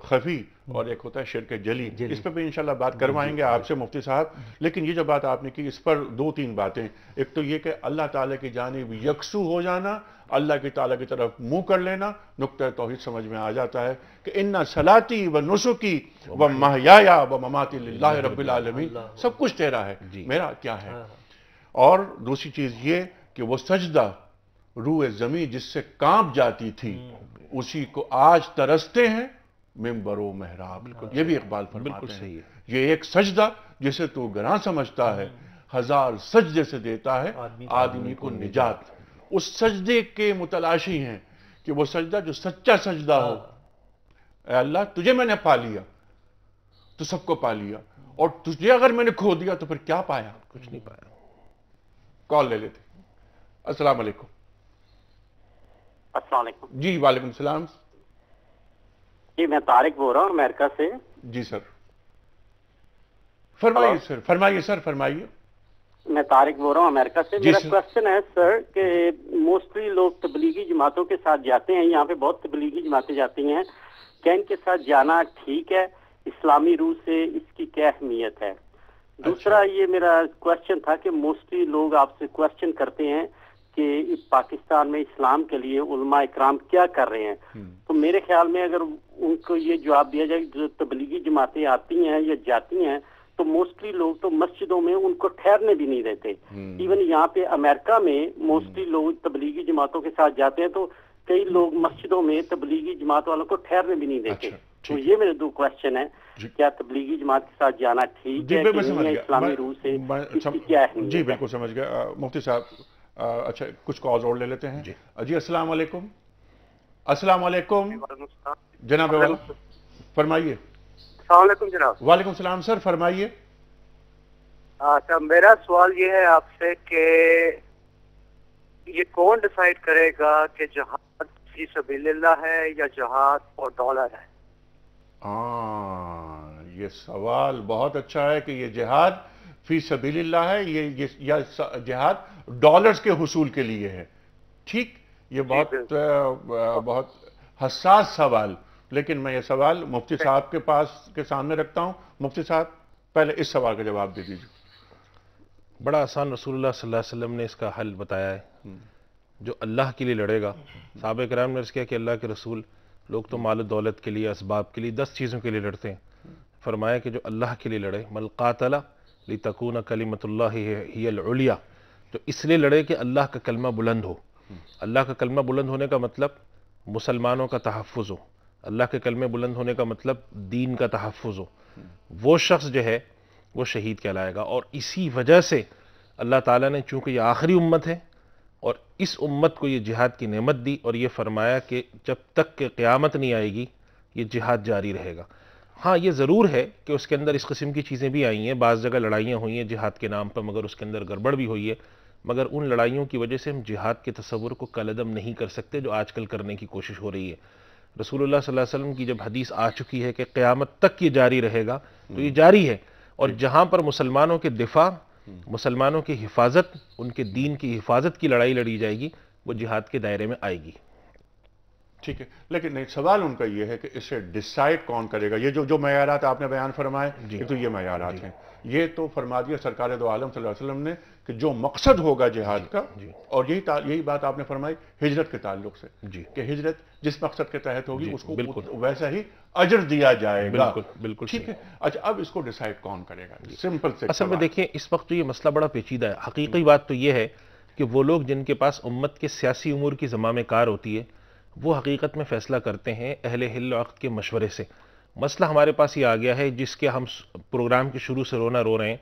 خفی اور ایک ہوتا ہے شرک جلی، اس پہ بھی انشاءاللہ بات کروائیں گے آپ سے مفتی صاحب، لیکن یہ جو بات آپ نے کی اس پر دو تین باتیں، ایک تو یہ کہ اللہ تعالیٰ کی جانب یکسو ہو جانا، اللہ کی تعالیٰ کی طرف منہ کر لینا، نقطہ توحید سمجھ میں آ جاتا ہے کہ ان صلاتی و نسکی و محیایا و مماتی للہ رب العالمین، سب کچھ تیرا ہے، میرا کیا ہے۔ اور دوسری چیز یہ کہ وہ سجدہ روح زمین جس سے کانپ جاتی تھی اسی کو آج ترستے ہیں ممبر و محراب، یہ بھی اقبال فرماتے ہیں۔ یہ ایک سجدہ جسے تو گراں سمجھتا ہے، ہزار سجدے سے دیتا ہے آدمی کو نجات۔ اس سجدے کے متلاشی ہیں کہ وہ سجدہ جو سچا سجدہ ہو، اے اللہ تجھے میں نے پا لیا تو سب کو پا لیا، اور تجھے اگر میں نے کھو دیا تو پھر کیا پایا؟ کچھ نہیں پایا۔ کال لے لیتے۔ السلام علیکم۔ السلام علیکم۔ جی وعلیکم السلام۔ جی میں طارق بول رہا ہوں امریکہ سے۔ جی سر فرمائیے سر، فرمائیے سر، فرمائیے۔ میں طارق بول رہا ہوں امریکہ سے۔ میرا کوشچن ہے سر کہ موسٹلی لوگ تبلیغی جماعتوں کے ساتھ جاتے ہیں، یہاں پہ بہت تبلیغی جماعتیں جاتی ہیں، کیا ان کے ساتھ جانا ٹھیک ہے؟ اسلامی روح سے اس کی کیا اہمیت ہے؟ دوسرا یہ میرا کوشچن تھا کہ موسٹلی لوگ آپ سے کوشچن کرتے ہیں کہ پاکستان میں اسلام کے لیے علماء اکرام کیا کر رہے ہیں، تو میرے خیال میں اگر ان کو یہ جواب دیا جائے جو تبلیغی جماعتیں آتی ہیں یا جاتی ہیں تو موسٹلی لوگ تو مسجدوں میں ان کو ٹھہرنے بھی نہیں دیتے۔ ایون یہاں پہ امریکہ میں موسٹلی لوگ تبلیغی جماعتوں کے ساتھ جاتے ہیں تو کئی لوگ مسجدوں میں تبلیغی جماعت والوں کو ٹھہرنے بھی نہیں دیتے۔ تو یہ میرے دو کوشچن ہیں، کیا تبلیغی جماعت کے ساتھ جانا ٹھیک ہے کہ نہیں، اسلامی روح سے اس کی کیا اہمیت ہے؟ جی بالکل سمجھ گیا مفتی صاحب۔ اچھا کچھ کالز اور لے لیتے ہیں۔ جی السلام علیکم۔ السلام علیکم جناب، فرمائیے۔ السلام علیکم جناب۔ وعلیکم السلام سر، فرمائیے۔ اچھا میرا سوال یہ ہے آپ سے کہ یہ کون ڈیسائیڈ کرے گا کہ جہاد فی سبیل اللہ ہے یا جہاد اور ڈالر ہے؟ یہ سوال بہت اچھا ہے کہ یہ جہاد فی سبیل اللہ ہے یا جہاد ڈالرز کے حصول کے لیے ہے۔ ٹھیک، یہ بہت حساس سوال، لیکن میں یہ سوال مفتی صاحب کے پاس کے سامنے رکھتا ہوں۔ مفتی صاحب پہلے اس سوال کا جواب دے دیجیے۔ بڑا آسان رسول اللہ صلی اللہ علیہ وسلم نے اس کا حل بتایا ہے۔ جو اللہ کے لیے لڑے گا، صحابہ کرام نے عرض کیا کہ اللہ کے رسول لوگ تو مال و دولت کے لیے، اسباب کے لیے، 10 چیزوں کے لیے لڑتے ہیں، فرمایا کہ جو اللہ کے لیے لڑے، من قاتل لتکون کلمۃ اللہ ہی العلیٰ، جو اس لیے لڑے کہ اللہ کا کلمہ بلند ہو۔ اللہ کا کلمہ بلند ہونے کا مطلب مسلمانوں کا تحفظ ہو، اللہ کے کلمے بلند ہونے کا مطلب دین کا تحفظ ہو، وہ شخص جو ہے وہ شہید کہلائے گا۔ اور اسی وجہ سے اللہ تعالیٰ نے چونکہ یہ آخری امت ہے اور اس امت کو یہ جہاد کی نعمت دی، اور یہ فرمایا کہ جب تک کہ قیامت نہیں آئے گی یہ جہاد جاری رہے گا۔ ہاں یہ ضرور ہے کہ اس کے اندر اس قسم کی چیزیں بھی آئی ہیں، بعض جگہ لڑائیاں ہوئی ہیں جہاد کے نام پر، مگر اس کے اندر گڑبڑ بھی ہوئی ہے، مگر ان لڑائیوں کی وجہ سے ہم جہاد کے تصور کو کالعدم نہیں کر سکتے جو آج کل کرنے کی کوشش ہو رہی ہے۔ رسول اللہ صلی اللہ علیہ وسلم کی جب حدیث آ چکی ہے کہ قیامت تک یہ جاری رہے گا تو یہ جاری ہے، اور جہاں پر مسلمانوں کے دفاع، مسلمانوں کی حفاظت، ان کے دین کی حفاظت کی لڑائی لڑی جائے گی وہ جہاد کے دائرے میں آئے گی۔ ٹھیک ہے، لیکن نہیں، سوال ان کا یہ ہے کہ اسے ڈیسائیڈ کون کرے گا؟ یہ جو معیارات آپ نے بیان فرمائے، یہ تو یہ معیارات ہیں، یہ تو فرما دیا سرکار دو عالم صلی اللہ علیہ وسلم نے کہ جو مقصد ہوگا جہاد کا، اور یہی بات آپ نے فرمائی ہجرت کے تعلق سے کہ ہجرت جس مقصد کے تحت ہوگی اس کو ویسا ہی اجر دیا جائے گا۔ بالکل ٹھیک ہے۔ اچھا اب اس کو ڈیسائیڈ کون کرے گا؟ سمپل سے اصل میں دیکھیں اس وقت تو یہ مسئلہ بڑا پیچیدہ ہے۔ حقیقی بات تو یہ ہے کہ وہ لوگ جن کے پاس امت کے سیاسی امور کی زمام کار ہوتی ہے، وہ حقیقت میں فیصلہ کرتے ہیں اہل حل و عقد کے مشورے سے. مسئلہ ہمارے پاس یہ آ گیا ہے جس کے ہم پروگرام کے شروع سے رونا رو رہے ہیں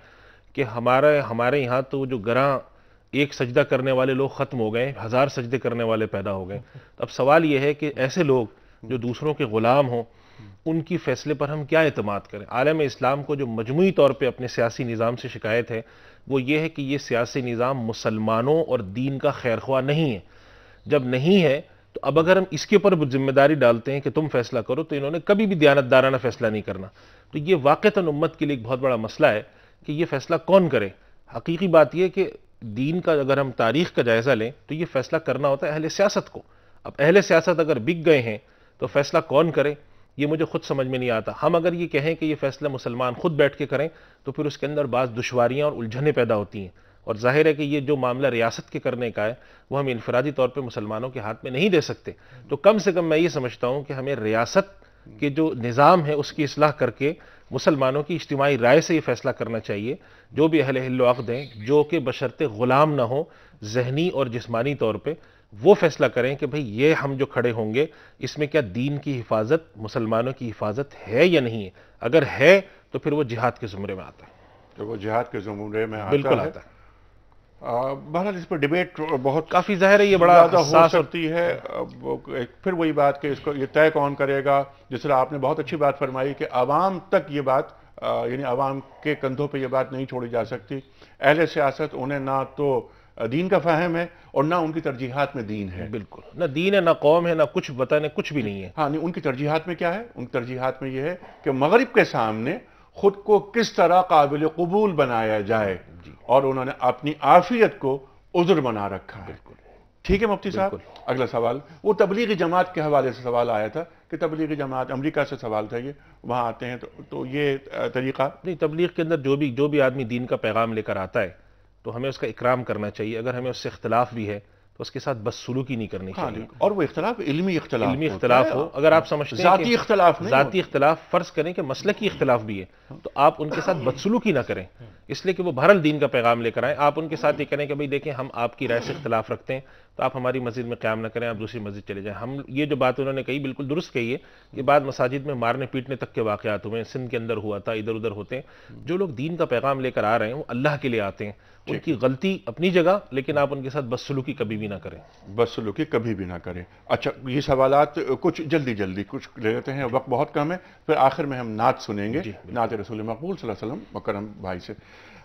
کہ ہمارے یہاں تو جو گراں ایک سجدہ کرنے والے لوگ ختم ہو گئے, 1000 سجدے کرنے والے پیدا ہو گئے. اب سوال یہ ہے کہ ایسے لوگ جو دوسروں کے غلام ہوں ان کی فیصلے پر ہم کیا اعتماد کریں؟ عالم اسلام کو جو مجموعی طور پہ اپنے سیاسی نظام سے شکایت ہے وہ یہ ہے کہ یہ سیاسی نظام مسلمانوں اور دین کا خیرخواہ نہیں ہے. جب نہیں ہے تو اب اگر ہم اس کے اوپر ذمہ داری ڈالتے ہیں کہ تم فیصلہ کرو, تو انہوں نے کبھی بھی دیانتدارانہ فیصلہ نہیں کرنا. تو یہ واقعتاً امت کے لیے ایک بہت بڑا مسئلہ ہے کہ یہ فیصلہ کون کرے. حقیقی بات یہ کہ دین کا اگر ہم تاریخ کا جائزہ لیں تو یہ فیصلہ کرنا ہوتا ہے اہل سیاست کو. اب اہل سیاست اگر بک گئے ہیں تو فیصلہ کون کرے یہ مجھے خود سمجھ میں نہیں آتا. ہم اگر یہ کہیں کہ یہ فیصلہ مسلمان خود بیٹھ کے کریں تو پھر اس کے اندر بعض دشواریاں اور الجھنیں پیدا ہوتی ہیں, اور ظاہر ہے کہ یہ جو معاملہ ریاست کے کرنے کا ہے وہ ہم انفرادی طور پہ مسلمانوں کے ہاتھ میں نہیں دے سکتے. تو کم سے کم میں یہ سمجھتا ہوں کہ ہمیں ریاست کے جو نظام ہے اس کی اصلاح کر کے مسلمانوں کی اجتماعی رائے سے یہ فیصلہ کرنا چاہیے. جو بھی اہل حل و عقد ہیں جو کہ بشرط غلام نہ ہو ذہنی اور جسمانی طور پہ, وہ فیصلہ کریں کہ بھئی یہ ہم جو کھڑے ہوں گے اس میں کیا دین کی حفاظت, مسلمانوں کی حفاظت ہے یا نہیں ہے. اگر ہے تو پھر وہ جہاد کے زمرے میں آتا ہے. تو وہ جہاد کے زمرے میں بالکل آتا ہے. بہرحال اس پر ڈیبیٹ بہت کافی ظاہر ہے, یہ بڑا زیادہ ہو سکتی ہے. پھر وہی بات کہ اس کو یہ طے کون کرے گا. جس طرح آپ نے بہت اچھی بات فرمائی کہ عوام تک یہ بات یعنی عوام کے کندھوں پہ یہ بات نہیں چھوڑی جا سکتی. اہل سیاست انہیں نہ تو دین کا فہم ہے اور نہ ان کی ترجیحات میں دین ہے. بالکل نہ دین ہے, نہ قوم ہے, نہ کچھ بتانے کچھ بھی نہیں ہے. ہاں نہیں, ان کی ترجیحات میں کیا ہے؟ ان کی ترجیحات میں یہ ہے کہ مغرب کے سامنے خود کو کس طرح قابل قبول بنایا جائے, اور انہوں نے اپنی عافیت کو عذر بنا رکھا ہے. بالکل ٹھیک ہے مفتی صاحب. اگلا سوال وہ تبلیغی جماعت کے حوالے سے سوال آیا تھا کہ تبلیغی جماعت امریکہ سے سوال تھا, یہ وہاں آتے ہیں تو یہ طریقہ نہیں. تبلیغ کے اندر جو بھی آدمی دین کا پیغام لے کر آتا ہے تو ہمیں اس کا اکرام کرنا چاہیے. اگر ہمیں اس سے اختلاف بھی ہے تو اس کے ساتھ بدسلوکی نہیں کرنی چاہیے. اور وہ اختلاف علمی اختلاف ہو. اگر آپ سمجھتے ہیں ذاتی اختلاف ذاتی اختلاف فرض کریں کہ مسلکی اختلاف بھی ہے تو آپ ان کے ساتھ بدسلوکی نہ کریں, اس لیے کہ وہ بہرحال دین کا پیغام لے کر آئیں. آپ ان کے ساتھ یہ کریں کہ بھئی دیکھیں ہم آپ کی رائے سے اختلاف رکھتے ہیں تو آپ ہماری مسجد میں قیام نہ کریں, آپ دوسری مسجد چلے جائیں. ہم یہ جو بات انہوں نے کہی بالکل درست کہی ہے. یہ بات مساجد میں مارنے پیٹنے تک کے واقعات ہوئے ہیں, سندھ کے اندر ہوا تھا, ادھر ادھر ہوتے ہیں. جو لوگ دین کا پیغام لے کر آ رہے ہیں وہ اللہ کے لیے آتے ہیں. ان کی غلطی اپنی جگہ, لیکن آپ ان کے ساتھ بدسلوکی کبھی بھی نہ کریں. بدسلوکی کبھی بھی نہ کریں. اچھا یہ سوالات کچھ جلدی کچھ لے لیتے ہیں, وقت بہت کم ہے. پھر آخر میں ہم نعت سنیں گے, نعت رسول مقبول صلی اللہ علیہ وسلم مکرم بھائی سے.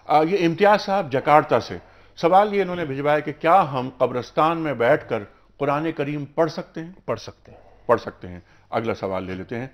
یہ امتیاز صاحب جکارتا سے سوال یہ انہوں نے بھجوایا کہ کیا ہم قبرستان میں بیٹھ کر قرآن کریم پڑھ سکتے ہیں؟ پڑھ سکتے ہیں. اگلا سوال لے لیتے ہیں.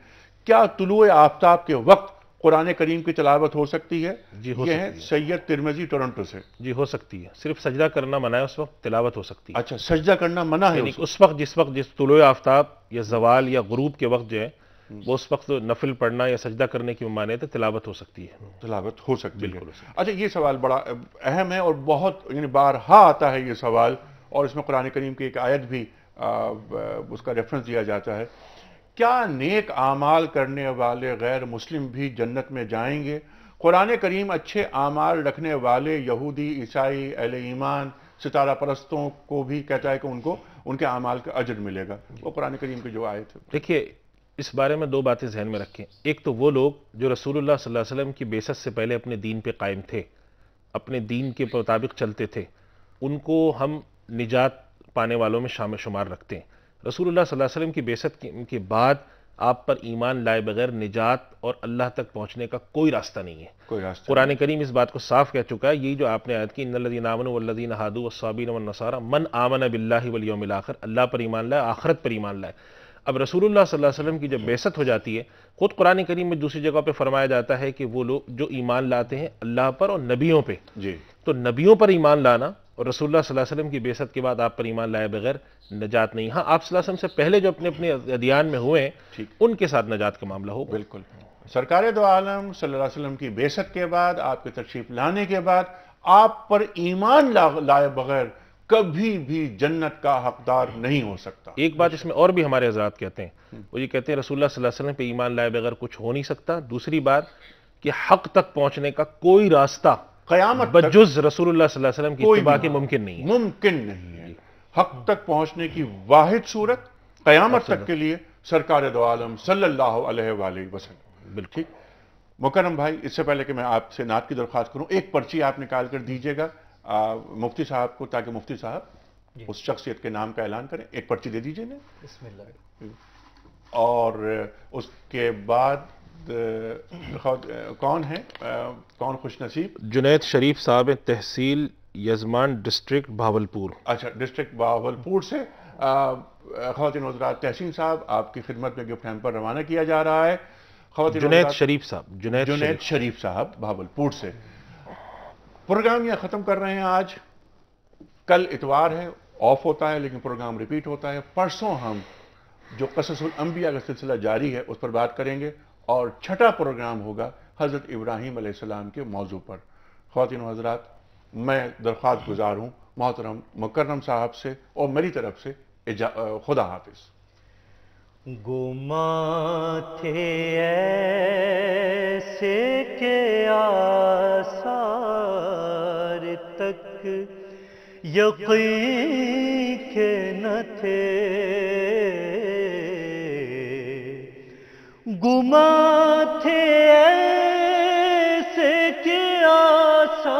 کیا طلوع آفتاب کے وقت قرآن کریم کی تلاوت ہو سکتی ہے؟ جی ہو سکتی ہے. سید ترمذی ٹورنٹو سے. جی ہو سکتی ہے. صرف سجدہ کرنا منع ہے, اس وقت تلاوت ہو سکتی ہے. اچھا سجدہ کرنا منع ہے اس وقت جس طلوع آفتاب یا زوال یا غروب کے وقت جو ہے وہ اس وقت نفل پڑھنا یا سجدہ کرنے کی ممانعت ہے, تلاوت ہو سکتی ہے. تلاوت ہو سکتی ہے. اچھا یہ سوال بڑا اہم ہے اور بہت یعنی بارہا آتا ہے یہ سوال, اور اس میں قرآن کریم کی ایک آیت بھی اس کا ریفرنس دیا جاتا ہے. کیا نیک اعمال کرنے والے غیر مسلم بھی جنت میں جائیں گے؟ قرآن کریم اچھے اعمال رکھنے والے یہودی, عیسائی, اہل ایمان, ستارہ پرستوں کو بھی کہتا ہے کہ ان کو ان کے اعمال کا اجر ملے گا. وہ قرآن کریم کی جو آیت ہے. دیکھیے اس بارے میں 2 باتیں ذہن میں رکھیں. ایک تو وہ لوگ جو رسول اللہ صلی اللہ علیہ وسلم کی بعثت سے پہلے اپنے دین پہ قائم تھے, اپنے دین کے مطابق چلتے تھے, ان کو ہم نجات پانے والوں میں شامل شمار رکھتے ہیں. رسول اللہ صلی اللہ علیہ وسلم کی بعثت کے بعد آپ پر ایمان لائے بغیر نجات اور اللہ تک پہنچنے کا کوئی راستہ نہیں ہے. قرآن کریم اس بات کو صاف کہہ چکا ہے. یہی جو آپ نے آیت کی ان الذین آمنوا والذین ہادوا والصابین والنصارى من آمن باللہ والیوم الاخر, اللہ پر ایمان لائے, آخرت پر ایمان لائے. اب رسول اللہ صلی اللہ علیہ وسلم کی جب بعثت ہو جاتی ہے, خود قرآن کریم میں دوسری جگہ پہ فرمایا جاتا ہے کہ وہ لوگ جو ایمان لاتے ہیں اللہ پر اور نبیوں پہ, تو نبیوں پر ایمان لانا اور رسول اللہ صلی اللہ علیہ وسلم کی بعثت کے بعد آپ پر ایمان لائے بغیر نجات نہیں. ہاں آپ صلی اللہ علیہ وسلم سے پہلے جو اپنے ادیان میں ہوئے ہیں ان کے ساتھ نجات کا معاملہ ہو. بالکل. سرکار دو عالم صلی اللہ علیہ وسلم کی بعثت کے بعد, آپ کے تشریف لانے کے بعد, آپ پر ایمان لائے بغیر کبھی بھی جنت کا حقدار نہیں ہو سکتا. ایک بات اس میں اور بھی ہمارے حضرات کہتے ہیں, وہ یہ کہتے ہیں رسول اللہ صلی اللہ علیہ وسلم پہ ایمان لائے بغیر کچھ ہو نہیں سکتا. دوسری بات کہ حق تک پہنچنے کا کوئی راستہ قیامت بجز رسول اللہ صلی اللہ علیہ وسلم کی اتباع کے ممکن نہیں ہے. ممکن نہیں ہے. حق تک پہنچنے کی واحد صورت قیامت تک کے لیے سرکار دو عالم صلی اللہ علیہ وآلہ وسلم. بالکل. مکرم بھائی، اس سے پہلے کہ میں آپ سے نعت کی درخواست کروں، ایک پرچی آپ نکال کر دیجیے گا مفتی صاحب کو، تاکہ مفتی صاحب اس شخصیت کے نام کا اعلان کریں. ایک پرچی دے دیجیے نا. بسم اللہ. اور اس کے بعد کون ہیں، کون خوش نصیب؟ جنید شریف صاحب ہیں، تحصیل یزمان، ڈسٹرکٹ بھاولپور. اچھا، ڈسٹرکٹ بھاولپور سے. خواتین حضرات، تحسین صاحب آپ کی خدمت میں گفٹ ہیمپر روانہ کیا جا رہا ہے. جنید شریف صاحب، جنید شریف صاحب بھاولپور سے. پروگرام یہ ختم کر رہے ہیں آج. کل اتوار ہے، آف ہوتا ہے، لیکن پروگرام ریپیٹ ہوتا ہے. پرسوں ہم جو قصص الانبیاء کا سلسلہ جاری ہے اس پر بات کریں گے، اور چھٹا پروگرام ہوگا حضرت ابراہیم علیہ السلام کے موضوع پر. خواتین و حضرات، میں درخواست گزار ہوں محترم مکرم صاحب سے اور میری طرف سے خدا حافظ. گما تھے ایسے کہ آثار تک یقین کے نہ تھے، گما تھے ایسے کہ آثار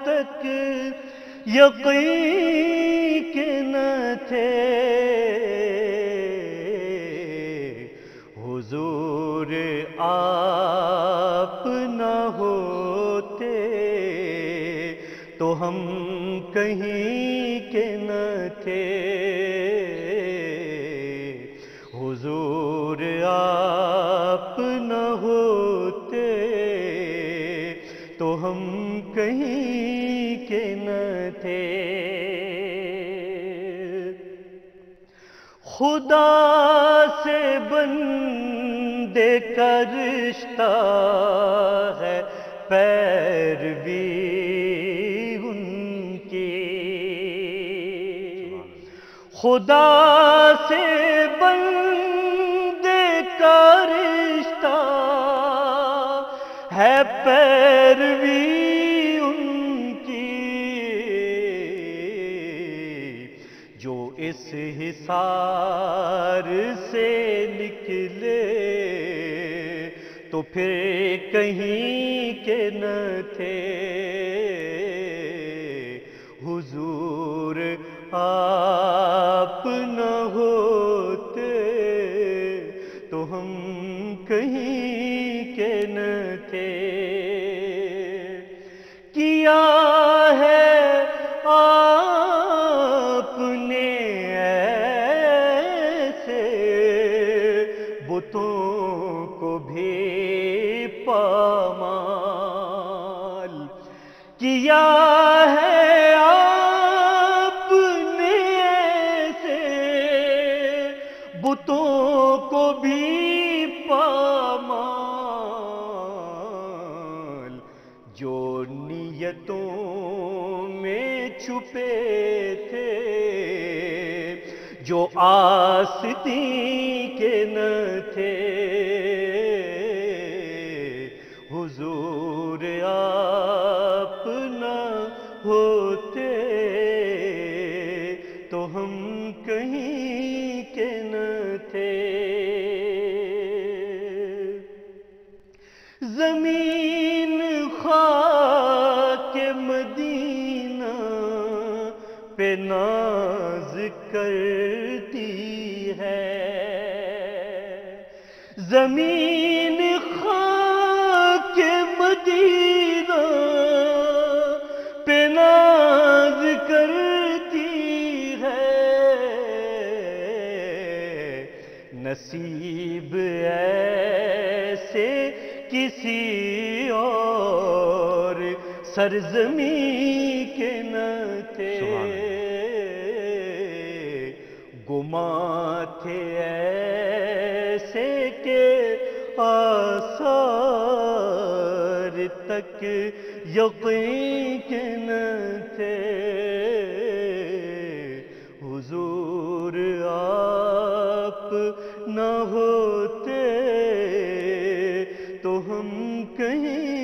تک یقین کے نہ تھے، حضور آپ نہ ہوتے تو ہم کہیں کے نہ تھے، حضور آپ نہ ہوتے تو ہم کہیں کے نہ تھے. خدا سے بندے کا رشتہ ہے پیروی ان کی، خدا سے بندے کا رشتہ ہے پیروی ان کی، جو اس حصار سے نکلے تو پھر کہیں کے نہ تھے، حضور آپ نہ ہوتے تو ہم کہیں کے نہ تھے. کیا ہے آپ نے ایسے بتوں کو بھی پامال، کیا ہے آپ نے ایسے بتوں کو بھی پامال، جو نیتوں میں چھپے تھے، جو آستی کے نہ تھے، حضور آپ نہ ہوتے تو ہم کہیں کے نہ تھے. زمین خاک مدینہ پہ ناز کرتی ہے، زمین خاک مدینہ پہ ناز کرتی ہے، نصیب ایسے کسی اور سرزمین کے نہ تھے، گما تھے ایسے کہ آثار تک یقین کے نہ تھے، حضور آپ نہ ہوتے تو ہم کہیں